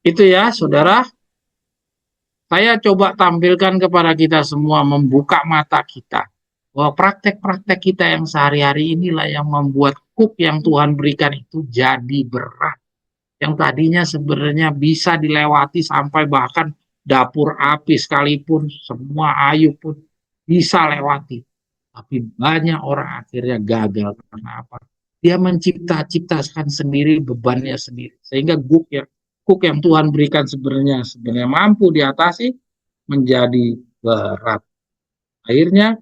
Itu ya, saudara. Saya coba tampilkan kepada kita semua, membuka mata kita, bahwa praktek-praktek kita yang sehari-hari inilah yang membuat kuk yang Tuhan berikan itu jadi berat. Yang tadinya sebenarnya bisa dilewati sampai bahkan dapur api sekalipun, semua ayu pun bisa lewati. Tapi banyak orang akhirnya gagal. Karena apa? Dia mencipta-ciptakan sendiri bebannya sendiri. Sehingga kuk yang Tuhan berikan sebenarnya mampu diatasi, menjadi berat. Akhirnya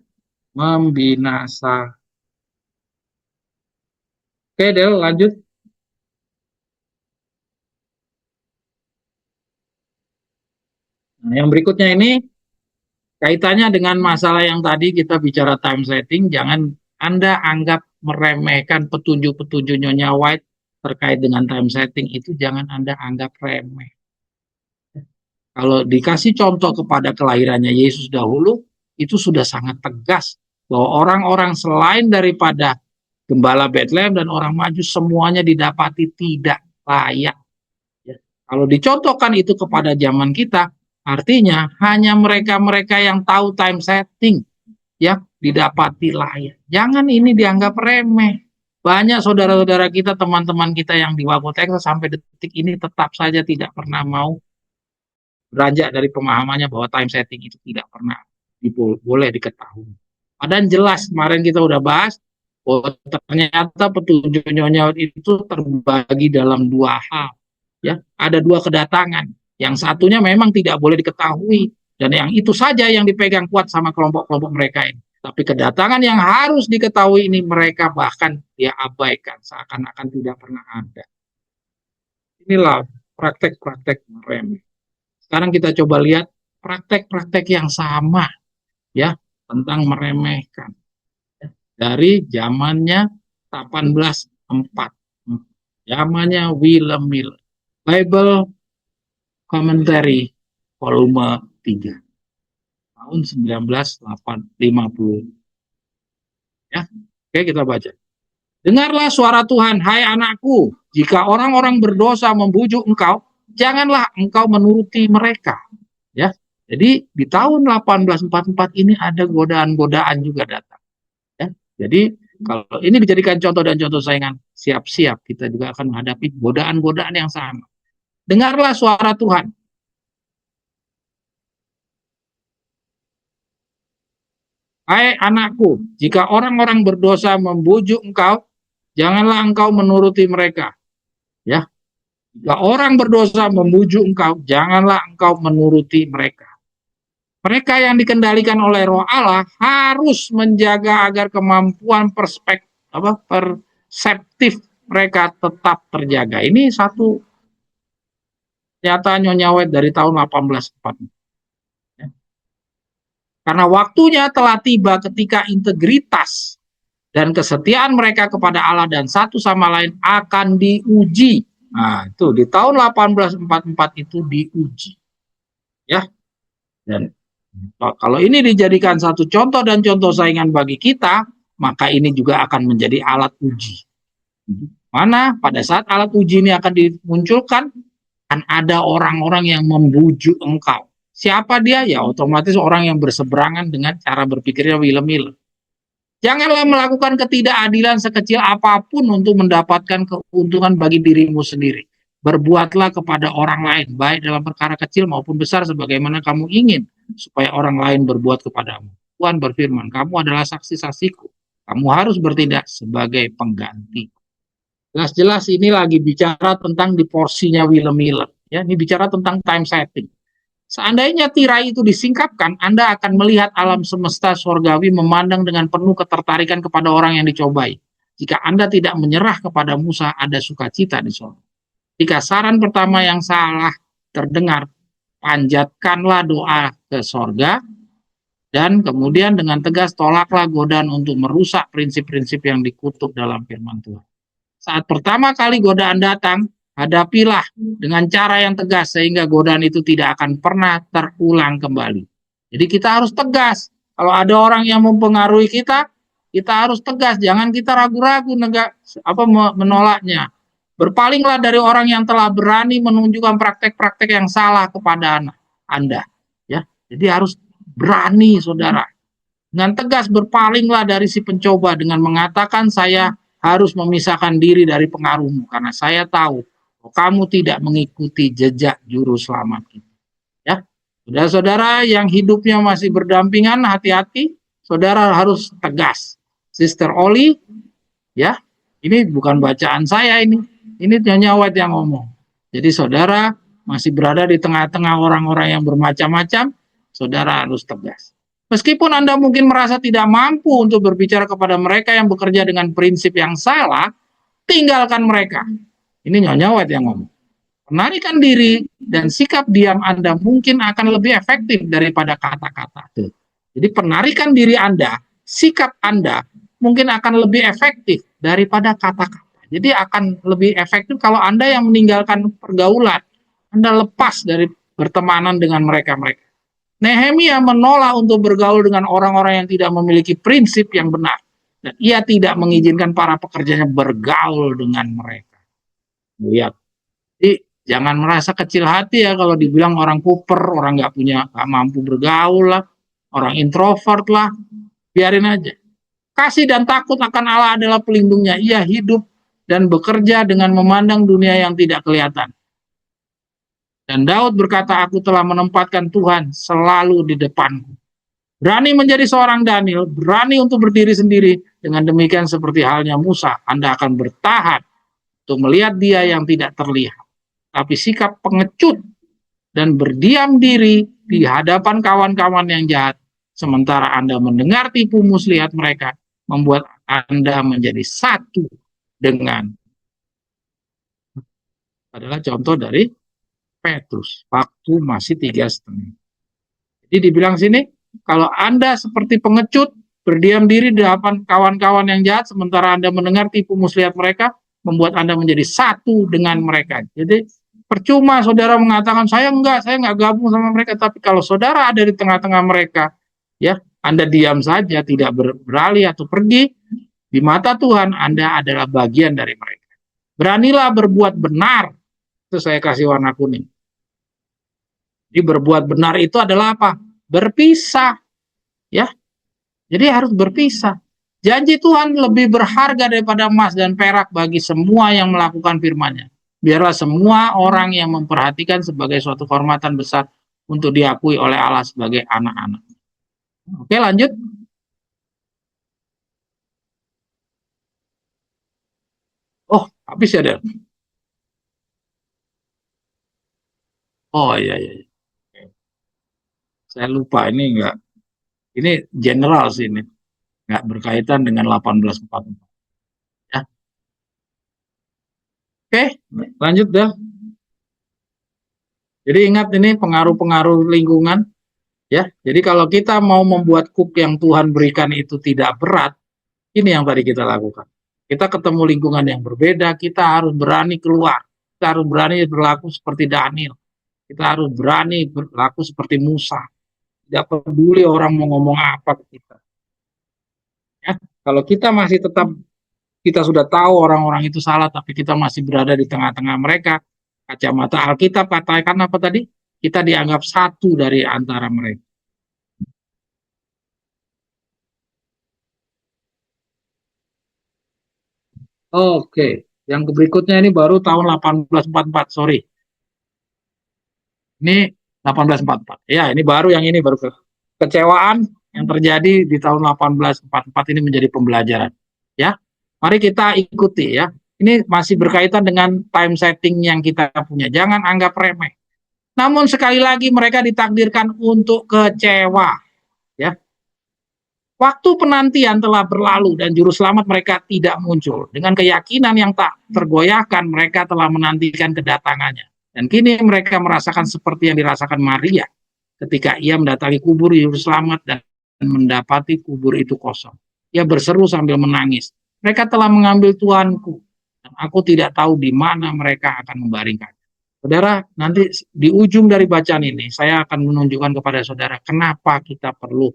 membinasakan. Oke, Del, lanjut. Nah, yang berikutnya ini kaitannya dengan masalah yang tadi kita bicara time setting. Jangan Anda anggap meremehkan petunjuk-petunjuk Nyonya White terkait dengan time setting itu, jangan Anda anggap remeh. Kalau dikasih contoh kepada kelahirannya Yesus dahulu, itu sudah sangat tegas bahwa orang-orang selain daripada Gembala Bethlehem dan orang Majus semuanya didapati tidak layak. Ya. Kalau dicontohkan itu kepada zaman kita, artinya hanya mereka-mereka yang tahu time setting ya didapati layak. Jangan ini dianggap remeh. Banyak saudara-saudara kita, teman-teman kita yang di Wago Texas sampai detik ini tetap saja tidak pernah mau beranjak dari pemahamannya bahwa time setting itu tidak pernah boleh diketahui. Padahal jelas kemarin kita udah bahas bahwa ternyata petunjuk nyonya itu terbagi dalam dua hal. Ya, ada dua kedatangan. Yang satunya memang tidak boleh diketahui dan yang itu saja yang dipegang kuat sama kelompok-kelompok mereka ini. Tapi kedatangan yang harus diketahui ini mereka bahkan dia abaikan seakan-akan tidak pernah ada. Inilah praktek-praktek remeh. Sekarang kita coba lihat praktek-praktek yang sama ya tentang meremehkan dari zamannya 1804, zamannya Willem Miller, Bible Commentary volume 3 tahun 1950 ya. Oke, kita baca. Dengarlah suara Tuhan, hai anakku, jika orang-orang berdosa membujuk engkau, janganlah engkau menuruti mereka. Ya, jadi di tahun 1844 ini ada godaan-godaan juga datang. Ya, jadi kalau ini dijadikan contoh dan contoh saingan, siap-siap kita juga akan menghadapi godaan-godaan yang sama. Dengarlah suara Tuhan. Hai anakku, jika orang-orang berdosa membujuk engkau, janganlah engkau menuruti mereka. Ya, jika orang berdosa membujuk engkau, janganlah engkau menuruti mereka. Mereka yang dikendalikan oleh Roh Allah harus menjaga agar kemampuan perseptif mereka tetap terjaga. Ini satu nyata nyonyawet dari tahun 1804. Karena waktunya telah tiba ketika integritas dan kesetiaan mereka kepada Allah dan satu sama lain akan diuji. Nah, itu di tahun 1844 itu diuji. Ya. Dan kalau ini dijadikan satu contoh dan contoh saingan bagi kita, maka ini juga akan menjadi alat uji. Mana pada saat alat uji ini akan dimunculkan, akan ada orang-orang yang membujuk engkau. Siapa dia? Ya otomatis orang yang berseberangan dengan cara berpikirnya Willem Miller. Janganlah melakukan ketidakadilan sekecil apapun untuk mendapatkan keuntungan bagi dirimu sendiri. Berbuatlah kepada orang lain, baik dalam perkara kecil maupun besar, sebagaimana kamu ingin, supaya orang lain berbuat kepadamu. Tuhan berfirman, kamu adalah saksi-saksiku. Kamu harus bertindak sebagai pengganti. Jelas-jelas ini lagi bicara tentang di porsinya Willem Miller. Ya, ini bicara tentang time setting. Seandainya tirai itu disingkapkan, Anda akan melihat alam semesta surgawi memandang dengan penuh ketertarikan kepada orang yang dicobai. Jika Anda tidak menyerah kepada Musa, ada sukacita di surga. Jika saran pertama yang salah terdengar, panjatkanlah doa ke surga, dan kemudian dengan tegas tolaklah godaan untuk merusak prinsip-prinsip yang dikutuk dalam firman Tuhan. Saat pertama kali godaan datang, hadapilah dengan cara yang tegas sehingga godaan itu tidak akan pernah terulang kembali. Jadi kita harus tegas. Kalau ada orang yang mempengaruhi kita harus tegas. Jangan kita ragu-ragu menolaknya. Berpalinglah dari orang yang telah berani menunjukkan praktek-praktek yang salah kepada Anda. Ya, jadi harus berani, saudara. Dengan tegas berpalinglah dari si pencoba dengan mengatakan, saya harus memisahkan diri dari pengaruhmu karena saya tahu kamu tidak mengikuti jejak juru selamat kita. Ya, saudara-saudara yang hidupnya masih berdampingan, hati-hati. Saudara harus tegas. Sister Oli, ya, ini bukan bacaan saya ini. Ini Nyonya White yang ngomong. Jadi saudara masih berada di tengah-tengah orang-orang yang bermacam-macam, saudara harus tegas. Meskipun Anda mungkin merasa tidak mampu untuk berbicara kepada mereka yang bekerja dengan prinsip yang salah, tinggalkan mereka. Ini Nyonya White yang ngomong. Penarikan diri dan sikap diam Anda mungkin akan lebih efektif daripada kata-kata. Jadi penarikan diri Anda, sikap Anda mungkin akan lebih efektif daripada kata-kata. Jadi akan lebih efektif kalau Anda yang meninggalkan pergaulan. Anda lepas dari bertemanan dengan mereka-mereka. Nehemia menolak untuk bergaul dengan orang-orang yang tidak memiliki prinsip yang benar. Dan ia tidak mengizinkan para pekerjanya bergaul dengan mereka. Lihat. Jadi jangan merasa kecil hati ya kalau dibilang orang kuper, orang nggak mampu bergaul lah, orang introvert lah, biarin aja. Kasih dan takut akan Allah adalah pelindungnya. Ia hidup dan bekerja dengan memandang dunia yang tidak kelihatan. Dan Daud berkata, aku telah menempatkan Tuhan selalu di depanku. Berani menjadi seorang Daniel, berani untuk berdiri sendiri. Dengan demikian seperti halnya Musa, Anda akan bertahan untuk melihat dia yang tidak terlihat. Tapi sikap pengecut dan berdiam diri di hadapan kawan-kawan yang jahat, sementara Anda mendengar tipu muslihat mereka, membuat Anda menjadi satu dengan. Adalah contoh dari Petrus, waktu masih 3,5. Jadi dibilang sini, kalau Anda seperti pengecut, berdiam diri di hadapan kawan-kawan yang jahat, sementara Anda mendengar tipu muslihat mereka, membuat Anda menjadi satu dengan mereka. Jadi percuma saudara mengatakan saya nggak gabung sama mereka, tapi kalau saudara ada di tengah-tengah mereka, ya Anda diam saja, tidak beralih atau pergi, di mata Tuhan Anda adalah bagian dari mereka. Beranilah berbuat benar. Itu saya kasih warna kuning. Jadi berbuat benar itu adalah apa? Berpisah, ya. Jadi harus berpisah. Janji Tuhan lebih berharga daripada emas dan perak bagi semua yang melakukan firman-Nya. Biarlah semua orang yang memperhatikan sebagai suatu kehormatan besar untuk diakui oleh Allah sebagai anak-anak. Oke, lanjut. Oh, habis ya, Del? Oh, iya, iya. Saya lupa, ini enggak. Ini general sih ini. Enggak berkaitan dengan 1844. Ya. Oke, lanjut, Del. Jadi ingat ini pengaruh-pengaruh lingkungan. Ya, jadi kalau kita mau membuat cook yang Tuhan berikan itu tidak berat, ini yang tadi kita lakukan. Kita ketemu lingkungan yang berbeda, kita harus berani keluar. Kita harus berani berlaku seperti Daniel. Kita harus berani berlaku seperti Musa. Tidak peduli orang mau ngomong apa ke kita. Ya, kalau kita masih tetap, kita sudah tahu orang-orang itu salah, tapi kita masih berada di tengah-tengah mereka, kacamata Alkitab katakan apa tadi? Kita dianggap satu dari antara mereka. Oke, yang berikutnya ini baru tahun 1844, sorry. Ini 1844. Ya, ini baru yang ini baru kecewaan yang terjadi di tahun 1844 ini menjadi pembelajaran. Ya, mari kita ikuti ya. Ini masih berkaitan dengan time setting yang kita punya. Jangan anggap remeh. Namun sekali lagi mereka ditakdirkan untuk kecewa. Ya, waktu penantian telah berlalu dan juru selamat mereka tidak muncul. Dengan keyakinan yang tak tergoyahkan, mereka telah menantikan kedatangannya. Dan kini mereka merasakan seperti yang dirasakan Maria ketika ia mendatangi kubur juru selamat dan mendapati kubur itu kosong. Ia berseru sambil menangis. Mereka telah mengambil Tuanku dan aku tidak tahu di mana mereka akan membaringkan. Saudara, nanti di ujung dari bacaan ini saya akan menunjukkan kepada saudara kenapa kita perlu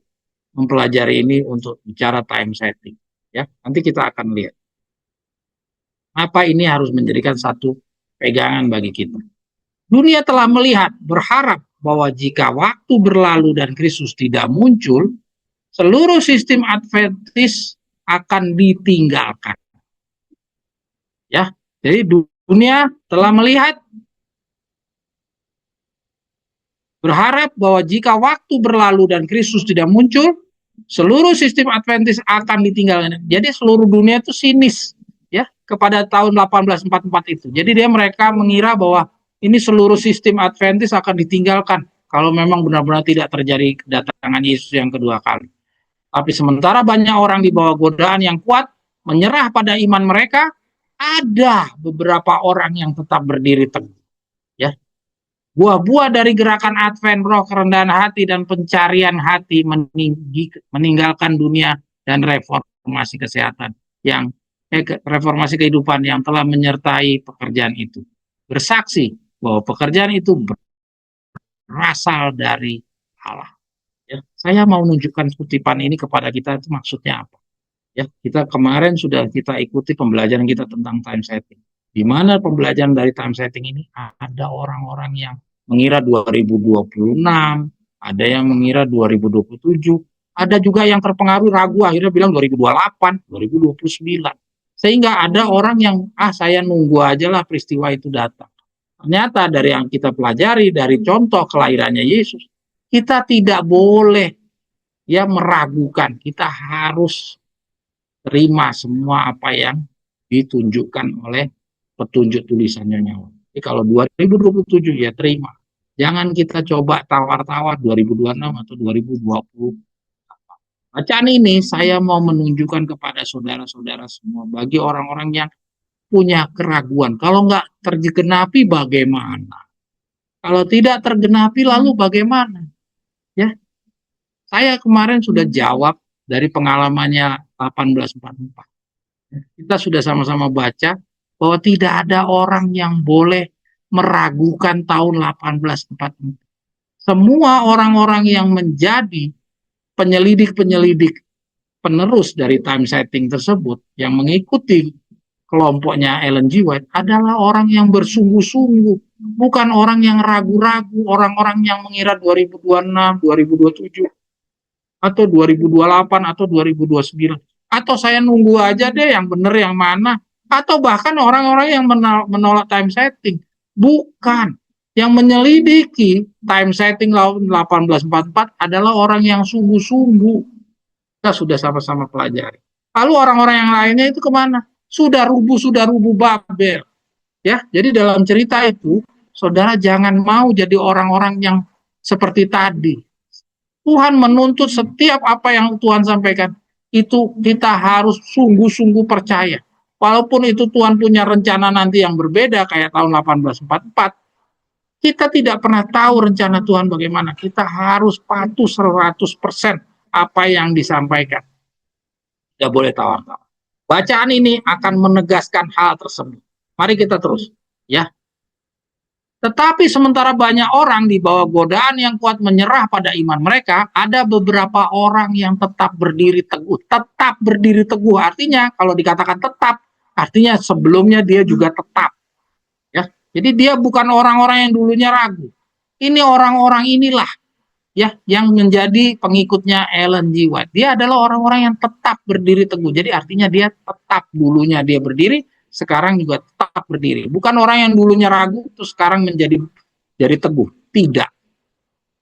mempelajari ini untuk bicara time setting. Ya, nanti kita akan lihat. Apa ini harus menjadikan satu pegangan bagi kita. Dunia telah melihat, berharap bahwa jika waktu berlalu dan Kristus tidak muncul, seluruh sistem Adventis akan ditinggalkan. Ya, jadi dunia telah melihat, berharap bahwa jika waktu berlalu dan Kristus tidak muncul, seluruh sistem Adventis akan ditinggalkan. Jadi seluruh dunia itu sinis ya kepada tahun 1844 itu. Jadi mereka mengira bahwa ini seluruh sistem Adventis akan ditinggalkan kalau memang benar-benar tidak terjadi kedatangan Yesus yang kedua kali. Tapi sementara banyak orang di bawah godaan yang kuat menyerah pada iman mereka, ada beberapa orang yang tetap berdiri teguh. Ya, buah-buah dari gerakan Advent, roh kerendahan hati dan pencarian hati meninggalkan dunia dan reformasi kesehatan yang reformasi kehidupan yang telah menyertai pekerjaan itu. Bersaksi bahwa pekerjaan itu berasal dari Allah. Ya, saya mau menunjukkan kutipan ini kepada kita, itu maksudnya apa? Ya, kita kemarin sudah kita ikuti pembelajaran kita tentang time setting. Di mana pembelajaran dari time setting ini ada orang-orang yang mengira 2026, ada yang mengira 2027, ada juga yang terpengaruh ragu akhirnya bilang 2028, 2029. Sehingga ada orang yang saya nunggu aja lah peristiwa itu datang. Ternyata dari yang kita pelajari dari contoh kelahirannya Yesus, kita tidak boleh ya meragukan, kita harus terima semua apa yang ditunjukkan oleh petunjuk tulisannya nyawa. Jadi kalau 2027 ya terima. Jangan kita coba tawar-tawar 2026 atau 2020. Bacaan ini saya mau menunjukkan kepada saudara-saudara semua, bagi orang-orang yang punya keraguan. Kalau nggak tergenapi bagaimana? Kalau tidak tergenapi lalu bagaimana? Ya, saya kemarin sudah jawab dari pengalamannya 1844. Kita sudah sama-sama baca bahwa tidak ada orang yang boleh meragukan tahun 1844. Semua orang-orang yang menjadi penyelidik-penyelidik penerus dari time setting tersebut yang mengikuti kelompoknya Ellen G. White adalah orang yang bersungguh-sungguh, bukan orang yang ragu-ragu, orang-orang yang mengira 2026, 2027, atau 2028, atau 2029. Atau saya nunggu aja deh yang benar yang mana. Atau bahkan orang-orang yang menolak time setting. Bukan. Yang menyelidiki time setting 1844 adalah orang yang sungguh-sungguh. Kita sudah sama-sama pelajari. Lalu orang-orang yang lainnya itu kemana? Sudah rubuh Babel. Ya, jadi dalam cerita itu, saudara jangan mau jadi orang-orang yang seperti tadi. Tuhan menuntut setiap apa yang Tuhan sampaikan, itu kita harus sungguh-sungguh percaya. Walaupun itu Tuhan punya rencana nanti yang berbeda, kayak tahun 1844, kita tidak pernah tahu rencana Tuhan bagaimana. Kita harus patuh 100% apa yang disampaikan. Tidak boleh tawar-tawar. Bacaan ini akan menegaskan hal tersebut. Mari kita terus. Ya. Tetapi sementara banyak orang di bawah godaan yang kuat menyerah pada iman mereka, ada beberapa orang yang tetap berdiri teguh. Tetap berdiri teguh, artinya kalau dikatakan tetap, artinya sebelumnya dia juga tetap. Ya, jadi dia bukan orang-orang yang dulunya ragu. Ini orang-orang inilah ya yang menjadi pengikutnya Ellen G. White. Dia adalah orang-orang yang tetap berdiri teguh. Jadi artinya dia tetap dulunya dia berdiri, sekarang juga tetap berdiri. Bukan orang yang dulunya ragu terus sekarang menjadi teguh. Tidak.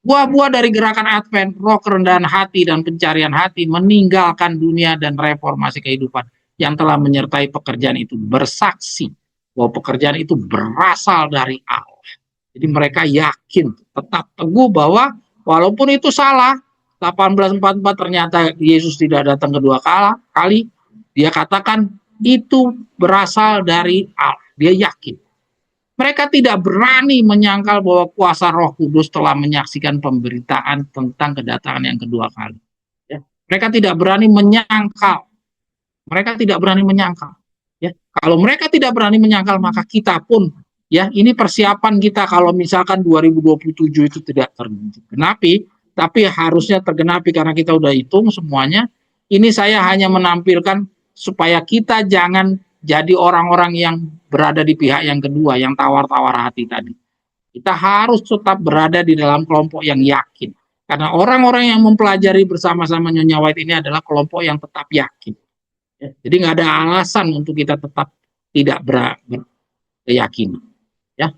Buah-buah dari gerakan Advent, roh kerendahan hati dan pencarian hati meninggalkan dunia dan reformasi kehidupan yang telah menyertai pekerjaan itu, bersaksi bahwa pekerjaan itu berasal dari Allah. Jadi mereka yakin, tetap teguh bahwa walaupun itu salah, 1844 ternyata Yesus tidak datang kedua kali, dia katakan itu berasal dari Allah. Dia yakin. Mereka tidak berani menyangkal bahwa kuasa Roh Kudus telah menyaksikan pemberitaan tentang kedatangan yang kedua kali. Ya. Mereka tidak berani menyangkal. Mereka tidak berani menyangkal. Ya. Kalau mereka tidak berani menyangkal, maka kita pun, ya, ini persiapan kita kalau misalkan 2027 itu tidak tergenapi, tapi harusnya tergenapi karena kita udah hitung semuanya. Ini saya hanya menampilkan supaya kita jangan jadi orang-orang yang berada di pihak yang kedua, yang tawar-tawar hati tadi. Kita harus tetap berada di dalam kelompok yang yakin. Karena orang-orang yang mempelajari bersama-sama Nyonya White ini adalah kelompok yang tetap yakin. Jadi nggak ada alasan untuk kita tetap tidak berkeyakinan. Ya.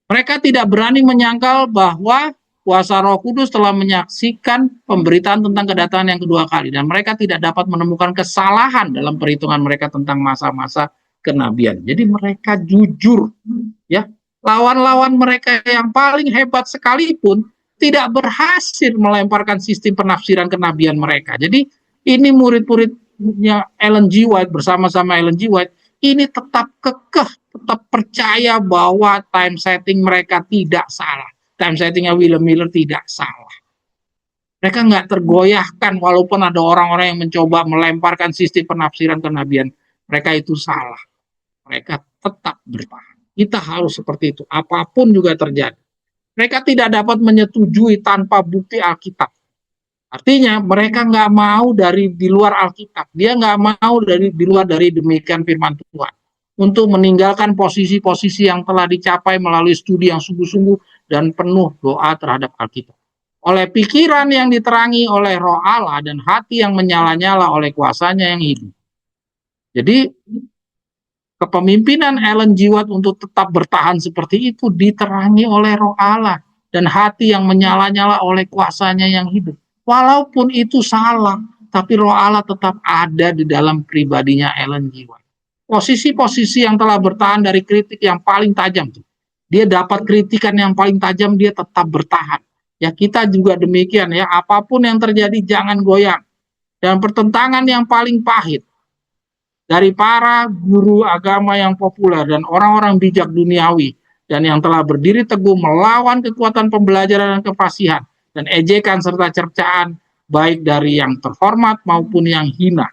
Mereka tidak berani menyangkal bahwa kuasa Roh Kudus telah menyaksikan pemberitaan tentang kedatangan yang kedua kali, dan mereka tidak dapat menemukan kesalahan dalam perhitungan mereka tentang masa-masa kenabian. Jadi mereka jujur, ya. Lawan-lawan mereka yang paling hebat sekalipun tidak berhasil melemparkan sistem penafsiran kenabian mereka. Jadi ini murid-muridnya Ellen G. White bersama-sama Ellen G. White ini tetap kekeh, tetap percaya bahwa time setting mereka tidak salah. Time settingnya William Miller tidak salah. Mereka nggak tergoyahkan walaupun ada orang-orang yang mencoba melemparkan sistem penafsiran kenabian. Mereka itu salah. Mereka tetap bertahan. Kita harus seperti itu. Apapun juga terjadi. Mereka tidak dapat menyetujui tanpa bukti Alkitab. Artinya mereka nggak mau dari di luar Alkitab. Dia nggak mau di luar dari demikian firman Tuhan. Untuk meninggalkan posisi-posisi yang telah dicapai melalui studi yang sungguh-sungguh dan penuh doa terhadap Alkitab. Oleh pikiran yang diterangi oleh Roh Allah dan hati yang menyala-nyala oleh kuasanya yang hidup. Jadi kepemimpinan Ellen G. White untuk tetap bertahan seperti itu diterangi oleh Roh Allah dan hati yang menyala-nyala oleh kuasanya yang hidup. Walaupun itu salah, tapi Roh Allah tetap ada di dalam pribadinya Ellen G. White. Posisi-posisi yang telah bertahan dari kritik yang paling tajam tuh. Dia dapat kritikan yang paling tajam, dia tetap bertahan. Ya, kita juga demikian ya, apapun yang terjadi jangan goyang. Dan pertentangan yang paling pahit dari para guru agama yang populer dan orang-orang bijak duniawi dan yang telah berdiri teguh melawan kekuatan pembelajaran dan kefasihan dan ejekan serta cercaan baik dari yang terhormat maupun yang hina.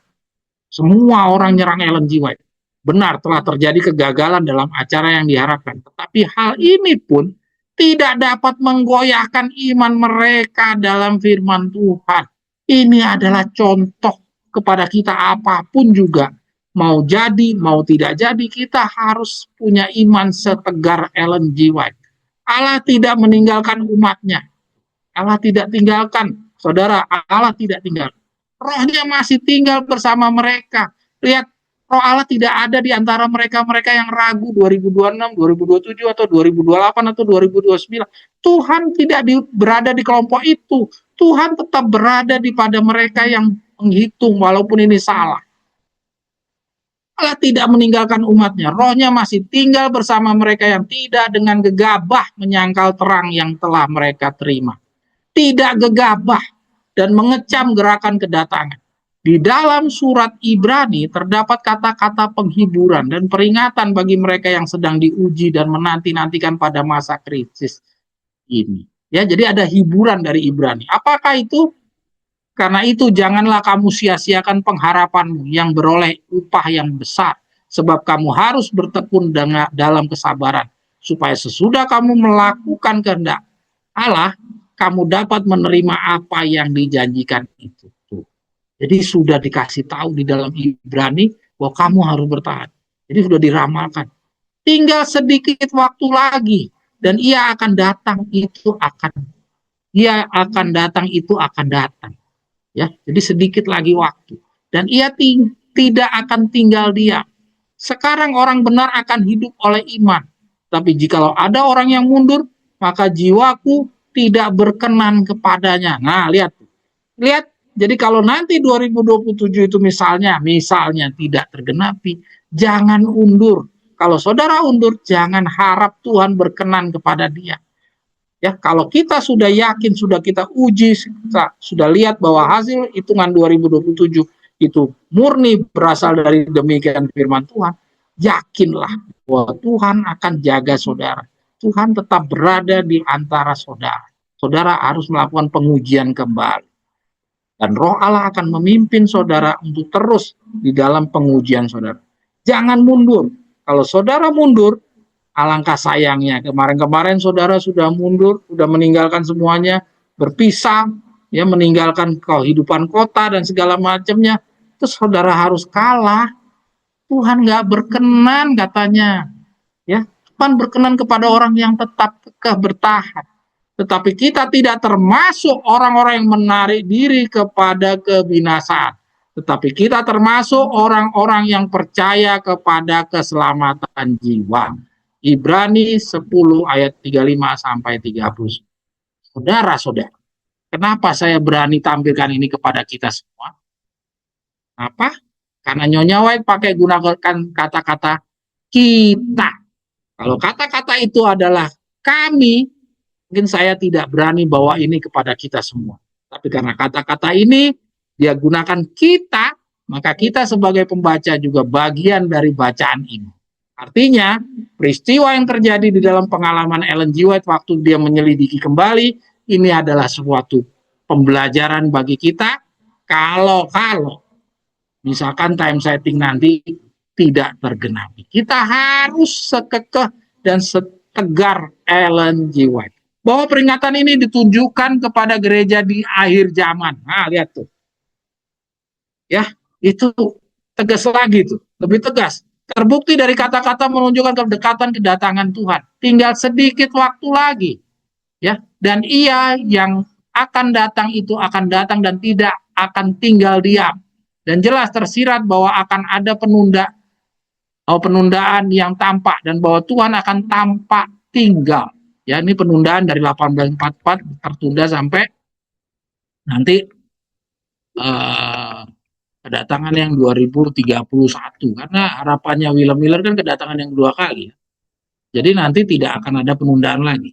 Semua orang nyerang Ellen G. White. Benar telah terjadi kegagalan dalam acara yang diharapkan. Tetapi hal ini pun tidak dapat menggoyahkan iman mereka dalam firman Tuhan. Ini adalah contoh kepada kita apapun juga. Mau jadi, mau tidak jadi, kita harus punya iman setegar Ellen G. White. Allah tidak meninggalkan umatnya. Allah tidak tinggalkan, saudara, Allah tidak tinggal. Rohnya masih tinggal bersama mereka. Lihat, Roh Allah tidak ada di antara mereka-mereka yang ragu 2026, 2027, atau 2028, atau 2029. Tuhan tidak berada di kelompok itu. Tuhan tetap berada di pada mereka yang menghitung walaupun ini salah. Allah tidak meninggalkan umatnya. Rohnya masih tinggal bersama mereka yang tidak dengan gegabah menyangkal terang yang telah mereka terima. Tidak gegabah dan mengecam gerakan kedatangan. Di dalam surat Ibrani terdapat kata-kata penghiburan dan peringatan bagi mereka yang sedang diuji dan menanti-nantikan pada masa krisis ini. Ya, jadi ada hiburan dari Ibrani. Apakah itu? Karena itu janganlah kamu sia-siakan pengharapanmu yang beroleh upah yang besar, sebab kamu harus bertekun dalam kesabaran, supaya sesudah kamu melakukan kehendak Allah, kamu dapat menerima apa yang dijanjikan itu. Jadi sudah dikasih tahu di dalam Ibrani bahwa kamu harus bertahan. Jadi sudah diramalkan. Tinggal sedikit waktu lagi dan ia akan datang itu akan datang. Ya, jadi sedikit lagi waktu dan ia tidak akan tinggal diam. Sekarang orang benar akan hidup oleh iman. Tapi jikalau ada orang yang mundur, maka jiwaku tidak berkenan kepadanya. Nah, lihat. Jadi kalau nanti 2027 itu misalnya tidak tergenapi, jangan undur. Kalau saudara undur, jangan harap Tuhan berkenan kepada dia. Ya, kalau kita sudah yakin, sudah kita uji, sudah lihat bahwa hasil hitungan 2027 itu murni berasal dari demikian firman Tuhan, yakinlah bahwa Tuhan akan jaga saudara. Tuhan tetap berada di antara saudara. Saudara harus melakukan pengujian kembali. Dan Roh Allah akan memimpin saudara untuk terus di dalam pengujian saudara. Jangan mundur. Kalau saudara mundur, alangkah sayangnya. Kemarin-kemarin saudara sudah mundur, sudah meninggalkan semuanya, berpisah, ya, meninggalkan kehidupan kota dan segala macamnya. Terus saudara harus kalah. Tuhan nggak berkenan katanya. Ya, Tuhan berkenan kepada orang yang tetap kekeh bertahan. Tetapi kita tidak termasuk orang-orang yang menarik diri kepada kebinasaan. Tetapi kita termasuk orang-orang yang percaya kepada keselamatan jiwa. Ibrani 10 ayat 35 sampai 30. Saudara-saudara, kenapa saya berani tampilkan ini kepada kita semua? Apa? Karena Nyonya White pakai gunakan kata-kata kita. Kalau kata-kata itu adalah kami, mungkin saya tidak berani bawa ini kepada kita semua. Tapi karena kata-kata ini dia gunakan kita, maka kita sebagai pembaca juga bagian dari bacaan ini. Artinya, peristiwa yang terjadi di dalam pengalaman Ellen G. White waktu dia menyelidiki kembali, ini adalah suatu pembelajaran bagi kita. Kalau misalkan time setting nanti tidak tergenapi, kita harus sekekeh dan setegar Ellen G. White. Bahwa peringatan ini ditunjukkan kepada gereja di akhir zaman. Nah, lihat tuh. Ya, itu tegas lagi tuh, lebih tegas. Terbukti dari kata-kata menunjukkan kedekatan kedatangan Tuhan. Tinggal sedikit waktu lagi. Ya, dan Ia yang akan datang itu akan datang dan tidak akan tinggal diam. Dan jelas tersirat bahwa akan ada penundaan yang tampak dan bahwa Tuhan akan tampak tinggal. Ya, ini penundaan dari 1844 tertunda sampai nanti kedatangan yang 2031, karena harapannya William Miller kan kedatangan yang 2 kali. Jadi nanti tidak akan ada penundaan lagi.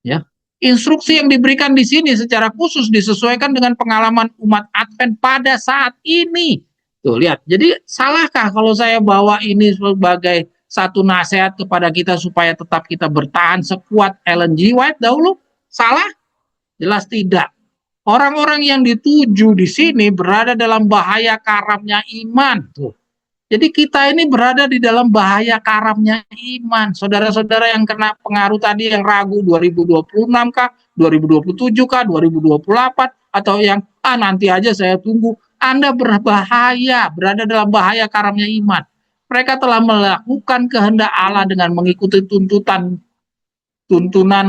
Ya. Instruksi yang diberikan di sini secara khusus disesuaikan dengan pengalaman umat Advent pada saat ini. Tuh, lihat. Jadi salahkah kalau saya bawa ini sebagai satu nasihat kepada kita supaya tetap kita bertahan sekuat Ellen G. White dahulu? Salah? Jelas tidak. Orang-orang yang dituju di sini berada dalam bahaya karamnya iman. Tuh. Jadi kita ini berada di dalam bahaya karamnya iman. Saudara-saudara yang kena pengaruh tadi yang ragu 2026 kah, 2027 kah, 2028, atau yang nanti aja saya tunggu. Anda berbahaya, berada dalam bahaya karamnya iman. Mereka telah melakukan kehendak Allah dengan mengikuti tuntunan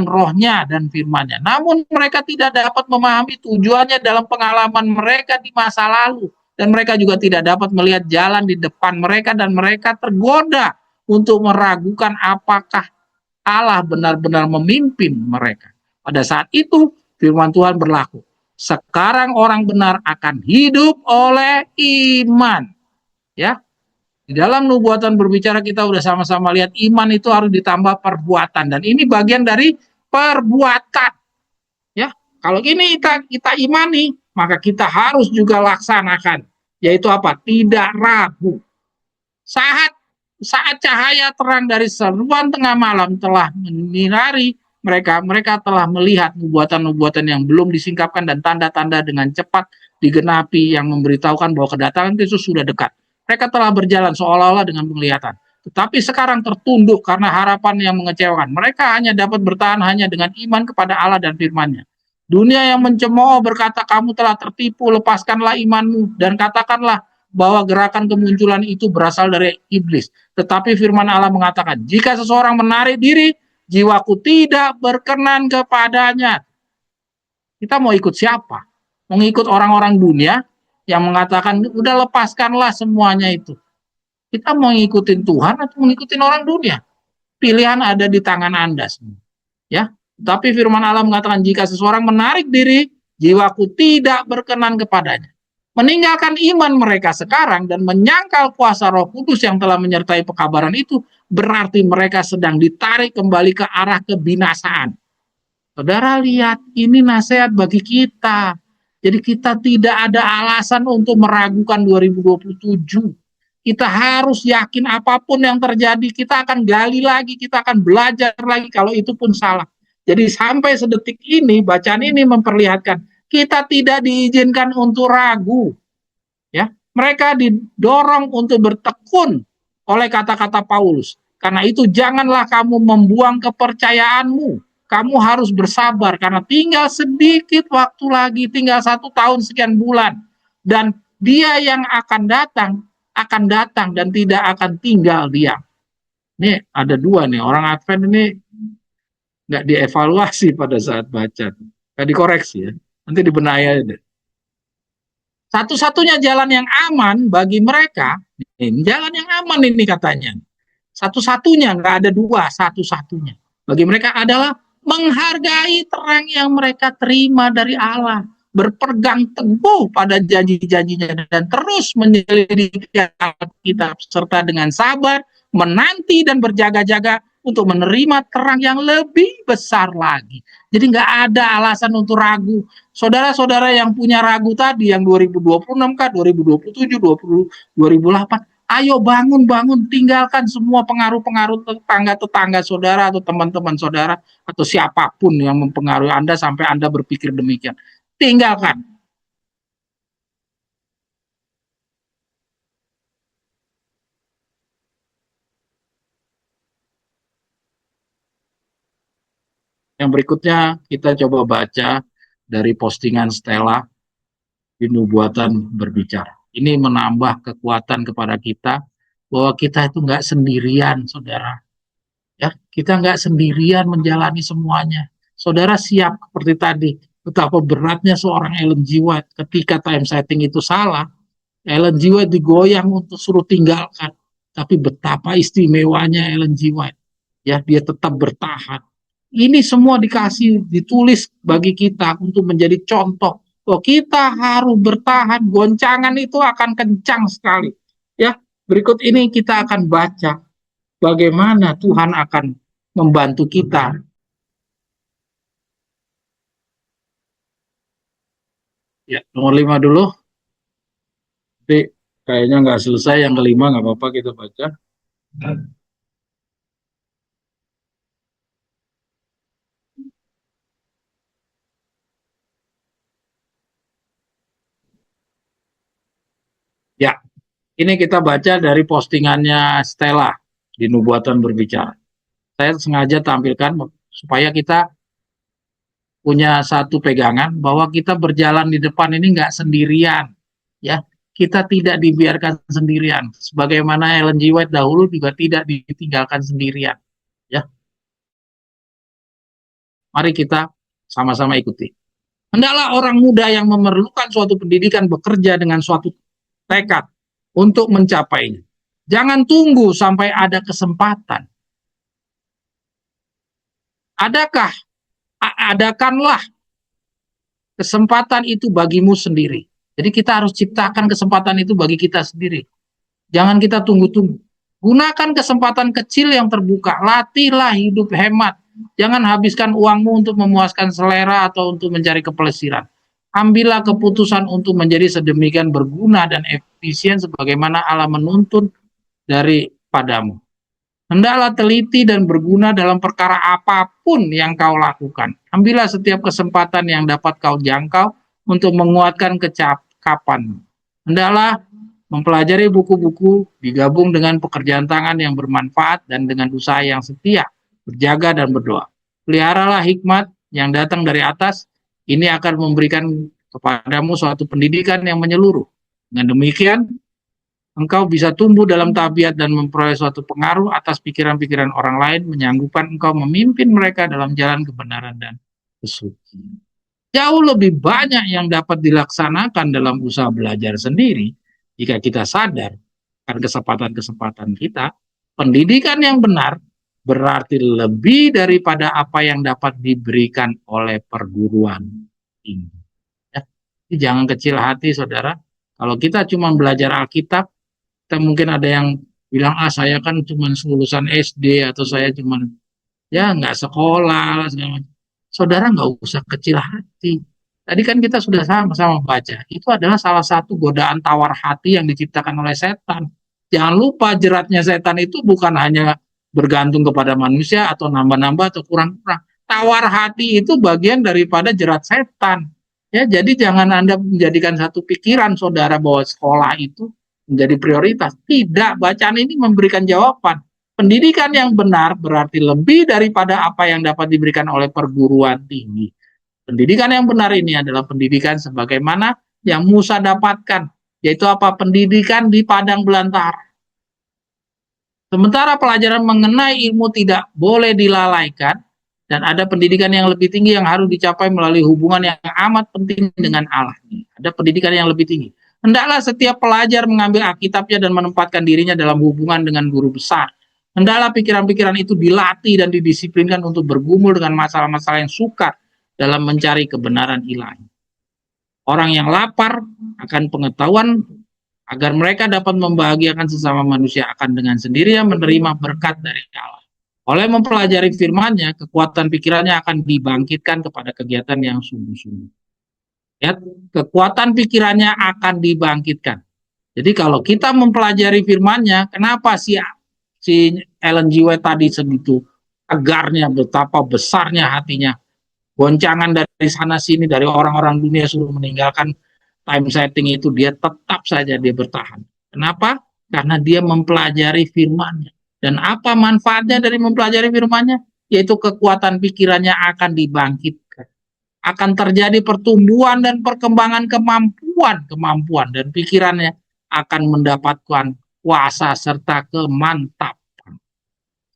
rohnya dan firmannya. Namun mereka tidak dapat memahami tujuannya dalam pengalaman mereka di masa lalu. Dan mereka juga tidak dapat melihat jalan di depan mereka dan mereka tergoda untuk meragukan apakah Allah benar-benar memimpin mereka. Pada saat itu firman Tuhan berlaku. Sekarang orang benar akan hidup oleh iman. Ya, di dalam nubuatan berbicara kita udah sama-sama lihat iman itu harus ditambah perbuatan. Dan ini bagian dari perbuatan. Ya, kalau ini kita imani, maka kita harus juga laksanakan. Yaitu apa? Tidak ragu. Saat cahaya terang dari seruan tengah malam telah menyinari mereka telah melihat nubuatan-nubuatan yang belum disingkapkan dan tanda-tanda dengan cepat digenapi yang memberitahukan bahwa kedatangan Kristus sudah dekat. Mereka telah berjalan seolah-olah dengan penglihatan. Tetapi sekarang tertunduk karena harapan yang mengecewakan. Mereka hanya dapat bertahan hanya dengan iman kepada Allah dan firman-Nya. Dunia yang mencemooh berkata, kamu telah tertipu, lepaskanlah imanmu, dan katakanlah bahwa gerakan kemunculan itu berasal dari iblis. Tetapi firman Allah mengatakan, jika seseorang menarik diri, jiwaku tidak berkenan kepadanya. Kita mau ikut siapa? Mau ikut orang-orang dunia yang mengatakan, udah lepaskanlah semuanya itu. Kita mau ngikutin Tuhan atau ngikutin orang dunia? Pilihan ada di tangan Anda semua. Ya, tapi firman Allah mengatakan jika seseorang menarik diri, jiwaku tidak berkenan kepadanya. Meninggalkan iman mereka sekarang dan menyangkal kuasa Roh Kudus yang telah menyertai pekabaran itu, berarti mereka sedang ditarik kembali ke arah kebinasaan. Saudara lihat, ini nasihat bagi kita. Jadi kita tidak ada alasan untuk meragukan 2027. Kita harus yakin apapun yang terjadi, kita akan gali lagi, kita akan belajar lagi kalau itu pun salah. Jadi sampai sedetik ini, bacaan ini memperlihatkan kita tidak diizinkan untuk ragu. Ya, mereka didorong untuk bertekun oleh kata-kata Paulus. Karena itu janganlah kamu membuang kepercayaanmu. Kamu harus bersabar karena tinggal sedikit waktu lagi, tinggal 1 tahun sekian bulan. Dan dia yang akan datang akan datang dan tidak akan tinggal diam. Ini ada dua nih, orang Advent ini nggak dievaluasi pada saat baca, nggak dikoreksi ya, nanti dibenahi aja. Satu-satunya jalan yang aman bagi mereka, ini jalan yang aman ini katanya. Satu-satunya, nggak ada dua, satu-satunya. Bagi mereka adalah menghargai terang yang mereka terima dari Allah. Berpegang teguh pada janji-janjinya dan terus menyelidiki Alkitab serta dengan sabar menanti dan berjaga-jaga untuk menerima terang yang lebih besar lagi. Jadi nggak ada alasan untuk ragu. Saudara-saudara yang punya ragu tadi yang 2026 kah, 2027, 2008, ayo bangun, tinggalkan semua pengaruh-pengaruh tetangga-tetangga saudara atau teman-teman saudara atau siapapun yang mempengaruhi Anda sampai Anda berpikir demikian. Tinggalkan. Yang berikutnya kita coba baca dari postingan Stella di Nubuatan Berbicara. Ini menambah kekuatan kepada kita bahwa kita itu nggak sendirian, saudara. Ya, kita nggak sendirian menjalani semuanya. Saudara siap seperti tadi, betapa beratnya seorang Ellen G. White ketika time setting itu salah. Ellen G. White digoyang untuk suruh tinggalkan. Tapi betapa istimewanya Ellen G. White. Ya, dia tetap bertahan. Ini semua ditulis bagi kita untuk menjadi contoh. Oh, kita harus bertahan. Goncangan itu akan kencang sekali. Ya, berikut ini kita akan baca bagaimana Tuhan akan membantu kita. Ya, nomor 5 dulu. Tapi kayaknya nggak selesai, yang kelima nggak apa-apa kita baca. Ya, ini kita baca dari postingannya Stella di Nubuatan Berbicara. Saya sengaja tampilkan supaya kita punya satu pegangan bahwa kita berjalan di depan ini nggak sendirian, ya. Kita tidak dibiarkan sendirian, sebagaimana Ellen G. White dahulu juga tidak ditinggalkan sendirian, ya. Mari kita sama-sama ikuti. Hendaklah orang muda yang memerlukan suatu pendidikan bekerja dengan suatu tekad untuk mencapainya. Jangan tunggu sampai ada kesempatan. Adakanlah kesempatan itu bagimu sendiri. Jadi kita harus ciptakan kesempatan itu bagi kita sendiri. Jangan kita tunggu-tunggu. Gunakan kesempatan kecil yang terbuka. Latihlah hidup hemat. Jangan habiskan uangmu untuk memuaskan selera atau untuk mencari kepelesiran. Ambillah keputusan untuk menjadi sedemikian berguna dan efisien sebagaimana Allah menuntut daripadamu. Hendaklah teliti dan berguna dalam perkara apapun yang kau lakukan. Ambillah setiap kesempatan yang dapat kau jangkau untuk menguatkan kecakapan. Hendaklah mempelajari buku-buku, digabung dengan pekerjaan tangan yang bermanfaat dan dengan usaha yang setia, berjaga dan berdoa. Peliharalah hikmat yang datang dari atas, ini akan memberikan kepadamu suatu pendidikan yang menyeluruh. Dengan demikian, engkau bisa tumbuh dalam tabiat dan memperoleh suatu pengaruh atas pikiran-pikiran orang lain, menyanggupan engkau memimpin mereka dalam jalan kebenaran dan kesucian. Jauh lebih banyak yang dapat dilaksanakan dalam usaha belajar sendiri jika kita sadar akan kesempatan-kesempatan kita. Pendidikan yang benar berarti lebih daripada apa yang dapat diberikan oleh perguruan tinggi. Ya. Jangan kecil hati, saudara. Kalau kita cuma belajar Alkitab, kita mungkin ada yang bilang, saya kan cuma lulusan SD atau saya cuma ya nggak sekolah. Saudara nggak usah kecil hati. Tadi kan kita sudah sama-sama baca. Itu adalah salah satu godaan tawar hati yang diciptakan oleh setan. Jangan lupa jeratnya setan itu bukan hanya bergantung kepada manusia atau nambah-nambah atau kurang-kurang. Tawar hati itu bagian daripada jerat setan. Ya, jadi jangan Anda menjadikan satu pikiran saudara bahwa sekolah itu menjadi prioritas. Tidak, bacaan ini memberikan jawaban. Pendidikan yang benar berarti lebih daripada apa yang dapat diberikan oleh perguruan tinggi. Pendidikan yang benar ini adalah pendidikan sebagaimana yang Musa dapatkan, yaitu apa? Pendidikan di padang belantara. Sementara pelajaran mengenai ilmu tidak boleh dilalaikan, dan ada pendidikan yang lebih tinggi yang harus dicapai melalui hubungan yang amat penting dengan Allah. Ada pendidikan yang lebih tinggi. Hendaklah setiap pelajar mengambil Alkitabnya dan menempatkan dirinya dalam hubungan dengan guru besar. Hendaklah pikiran-pikiran itu dilatih dan didisiplinkan untuk bergumul dengan masalah-masalah yang sukar dalam mencari kebenaran ilahi. Orang yang lapar akan pengetahuan agar mereka dapat membahagiakan sesama manusia akan dengan sendirinya menerima berkat dari Allah. Oleh mempelajari firman-Nya, kekuatan pikirannya akan dibangkitkan kepada kegiatan yang sungguh-sungguh. Ya, kekuatan pikirannya akan dibangkitkan. Jadi kalau kita mempelajari firman-Nya, kenapa si Ellen G. White tadi segitu tegarnya, betapa besarnya hatinya, goncangan dari sana sini, dari orang-orang dunia suruh meninggalkan time setting itu, dia tetap saja dia bertahan. Kenapa? Karena dia mempelajari firman-Nya. Dan apa manfaatnya dari mempelajari firman-Nya? Yaitu kekuatan pikirannya akan dibangkitkan. Akan terjadi pertumbuhan dan perkembangan kemampuan dan pikirannya akan mendapatkan kuasa serta kemantapan.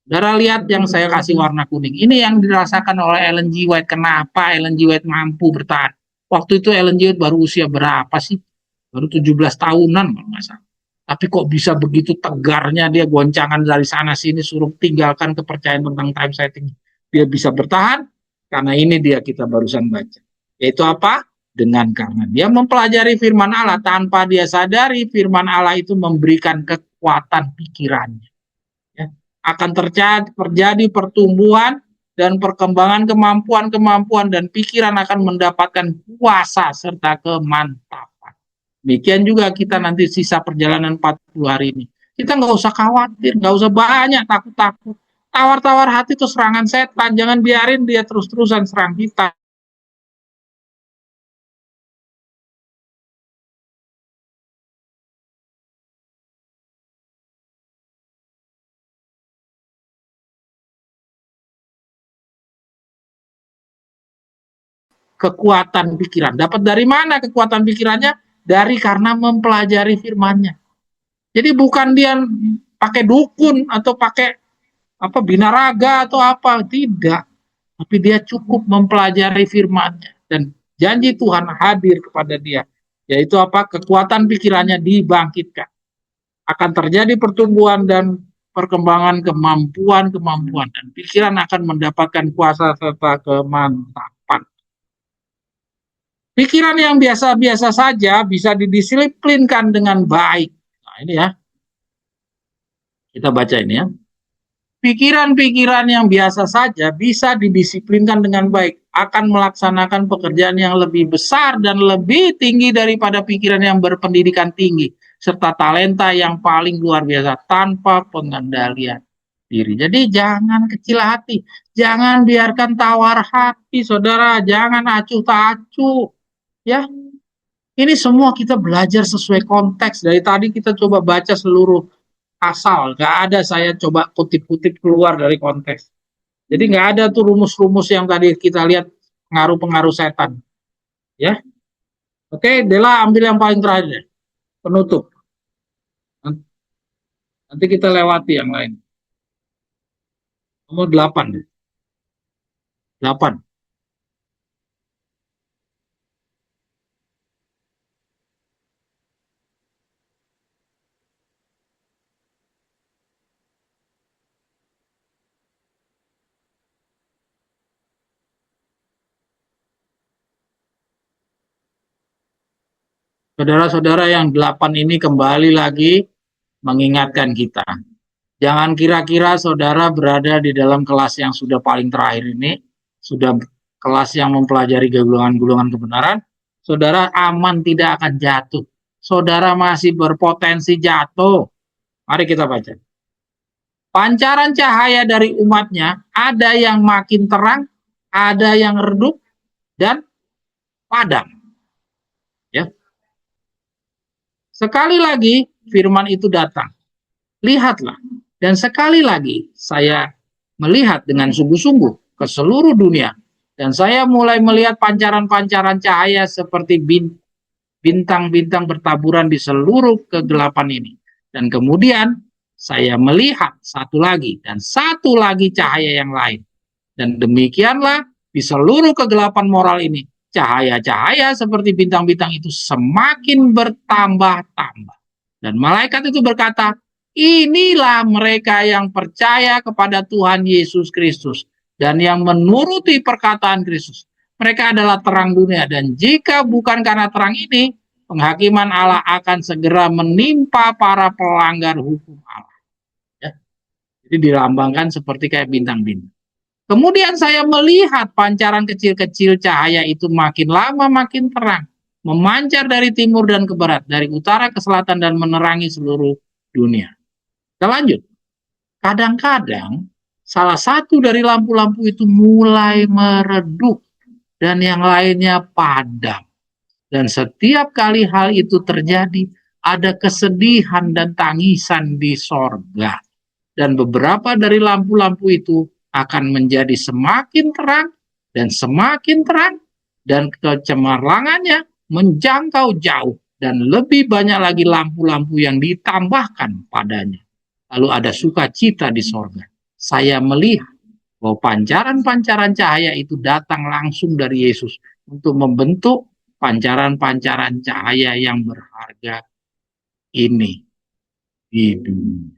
Saudara lihat yang saya kasih warna kuning. Ini yang dirasakan oleh Ellen G. White. Kenapa Ellen G. White mampu bertahan? Waktu itu Ellen G. White baru usia berapa sih? Baru 17 tahunan kalau nggak salah. Tapi kok bisa begitu tegarnya dia, goncangan dari sana sini suruh tinggalkan kepercayaan tentang time setting. Dia bisa bertahan karena ini dia kita barusan baca. Yaitu apa? Dengan karena dia mempelajari firman Allah, tanpa dia sadari firman Allah itu memberikan kekuatan pikirannya. Akan terjadi pertumbuhan dan perkembangan kemampuan dan pikiran akan mendapatkan kuasa serta kemantapan. Demikian juga kita nanti sisa perjalanan 40 hari ini. Kita nggak usah khawatir, nggak usah banyak takut-takut. Tawar-tawar hati itu serangan setan, jangan biarin dia terus-terusan serang kita. Kekuatan pikiran. Dapat dari mana kekuatan pikirannya? Dari karena mempelajari firman-Nya. Jadi bukan dia pakai dukun atau pakai apa binaraga atau apa, tidak. Tapi dia cukup mempelajari firman-Nya dan janji Tuhan hadir kepada dia. Yaitu apa? Kekuatan pikirannya dibangkitkan. Akan terjadi pertumbuhan dan perkembangan kemampuan dan pikiran akan mendapatkan kuasa serta kemantapan. Pikiran yang biasa-biasa saja bisa didisiplinkan dengan baik. Nah, ini ya. Kita baca ini ya. Pikiran-pikiran yang biasa saja bisa didisiplinkan dengan baik, akan melaksanakan pekerjaan yang lebih besar dan lebih tinggi daripada pikiran yang berpendidikan tinggi, serta talenta yang paling luar biasa tanpa pengendalian diri. Jadi jangan kecil hati, jangan biarkan tawar hati, saudara, jangan acuh tak acuh. Ya, ini semua kita belajar sesuai konteks. Dari tadi kita coba baca seluruh asal, nggak ada saya coba kutip-kutip keluar dari konteks. Jadi nggak ada tuh rumus-rumus yang tadi kita lihat pengaruh-pengaruh setan. Ya, oke, Dela ambil yang paling terakhir, penutup. Nanti kita lewati yang lain. Nomor 8. 8. Saudara-saudara, yang 8 ini kembali lagi mengingatkan kita. Jangan kira-kira saudara berada di dalam kelas yang sudah paling terakhir ini, sudah kelas yang mempelajari gulungan-gulungan kebenaran, saudara aman tidak akan jatuh. Saudara masih berpotensi jatuh. Mari kita baca. Pancaran cahaya dari umatnya ada yang makin terang, ada yang redup, dan padam. Ya. Sekali lagi firman itu datang. Lihatlah. Dan sekali lagi saya melihat dengan sungguh-sungguh ke seluruh dunia. Dan saya mulai melihat pancaran-pancaran cahaya seperti bintang bintang-bintang bertaburan di seluruh kegelapan ini. Dan kemudian saya melihat satu lagi dan satu lagi cahaya yang lain. Dan demikianlah di seluruh kegelapan moral ini, cahaya-cahaya seperti bintang-bintang itu semakin bertambah-tambah. Dan malaikat itu berkata, inilah mereka yang percaya kepada Tuhan Yesus Kristus dan yang menuruti perkataan Kristus. Mereka adalah terang dunia, dan jika bukan karena terang ini, penghakiman Allah akan segera menimpa para pelanggar hukum Allah. Ya. Jadi dilambangkan seperti kayak bintang-bintang. Kemudian saya melihat pancaran kecil-kecil cahaya itu makin lama makin terang, memancar dari timur dan ke barat, dari utara ke selatan dan menerangi seluruh dunia. Kita lanjut. Kadang-kadang salah satu dari lampu-lampu itu mulai meredup dan yang lainnya padam. Dan setiap kali hal itu terjadi, ada kesedihan dan tangisan di sorga. Dan beberapa dari lampu-lampu itu akan menjadi semakin terang dan semakin terang, dan kecemerlangannya menjangkau jauh, dan lebih banyak lagi lampu-lampu yang ditambahkan padanya. Lalu ada sukacita di sorga. Saya melihat bahwa pancaran-pancaran cahaya itu datang langsung dari Yesus untuk membentuk pancaran-pancaran cahaya yang berharga ini di dunia.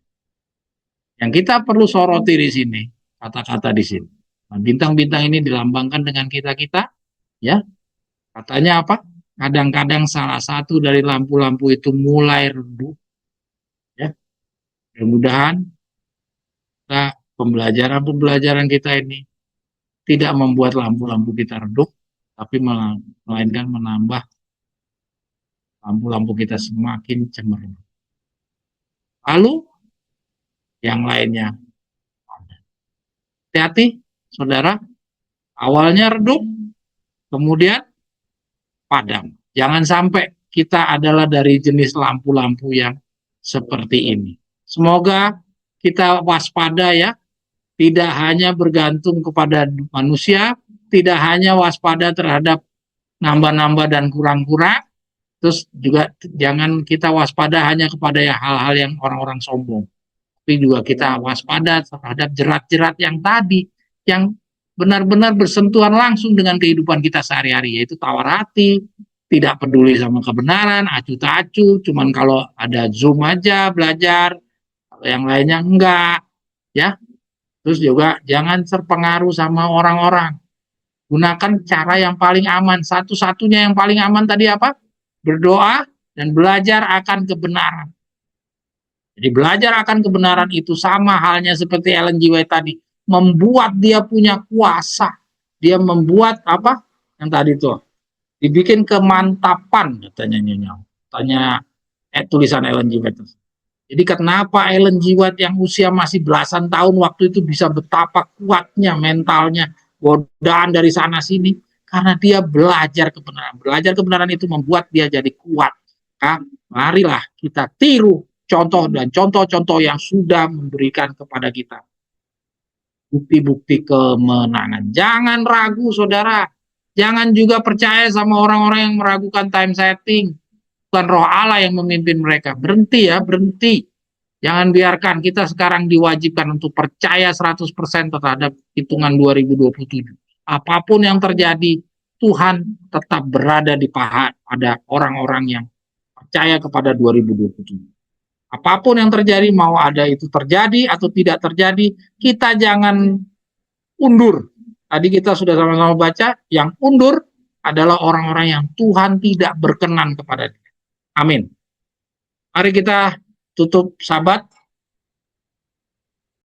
Yang kita perlu soroti di sini, kata-kata di sini. Nah, bintang-bintang ini dilambangkan dengan kita-kita, ya. Katanya apa? Kadang-kadang salah satu dari lampu-lampu itu mulai redup, ya. Mudah-mudahan pembelajaran-pembelajaran kita ini tidak membuat lampu-lampu kita redup, tapi melainkan menambah lampu-lampu kita semakin cemerlang. Lalu yang lainnya, hati-hati saudara, awalnya redup, kemudian padam. Jangan sampai kita adalah dari jenis lampu-lampu yang seperti ini. Semoga kita waspada ya, tidak hanya bergantung kepada manusia, tidak hanya waspada terhadap nambah-nambah dan kurang-kurang, terus juga jangan kita waspada hanya kepada hal-hal yang orang-orang sombong. Tapi juga kita waspada terhadap jerat-jerat yang tadi, yang benar-benar bersentuhan langsung dengan kehidupan kita sehari-hari, yaitu tawar hati, tidak peduli sama kebenaran, acu tak acu, cuman kalau ada Zoom aja belajar, kalau yang lainnya enggak, ya. Terus juga jangan terpengaruh sama orang-orang. Gunakan cara yang paling aman. Satu-satunya yang paling aman tadi apa? Berdoa dan belajar akan kebenaran. Jadi belajar akan kebenaran itu sama halnya seperti Ellen G. White tadi, membuat dia punya kuasa. Dia membuat apa? Yang tadi tuh, dibikin kemantapan katanya Nyonya. Tanya tulisan Ellen G. White. Jadi kenapa Ellen G. White yang usia masih belasan tahun waktu itu bisa betapa kuatnya mentalnya, godaan dari sana sini, karena dia belajar kebenaran. Belajar kebenaran itu membuat dia jadi kuat. Nah, marilah kita tiru contoh dan contoh-contoh yang sudah memberikan kepada kita bukti-bukti kemenangan. Jangan ragu, saudara. Jangan juga percaya sama orang-orang yang meragukan time setting. Bukan Roh Allah yang memimpin mereka. Berhenti ya, berhenti. Jangan biarkan kita sekarang diwajibkan untuk percaya 100% terhadap hitungan 2027. Apapun yang terjadi, Tuhan tetap berada di paha pada orang-orang yang percaya kepada 2027. Apapun yang terjadi, mau ada itu terjadi atau tidak terjadi, kita jangan undur. Tadi kita sudah sama-sama baca, yang undur adalah orang-orang yang Tuhan tidak berkenan kepada dia. Amin. Mari kita tutup sabat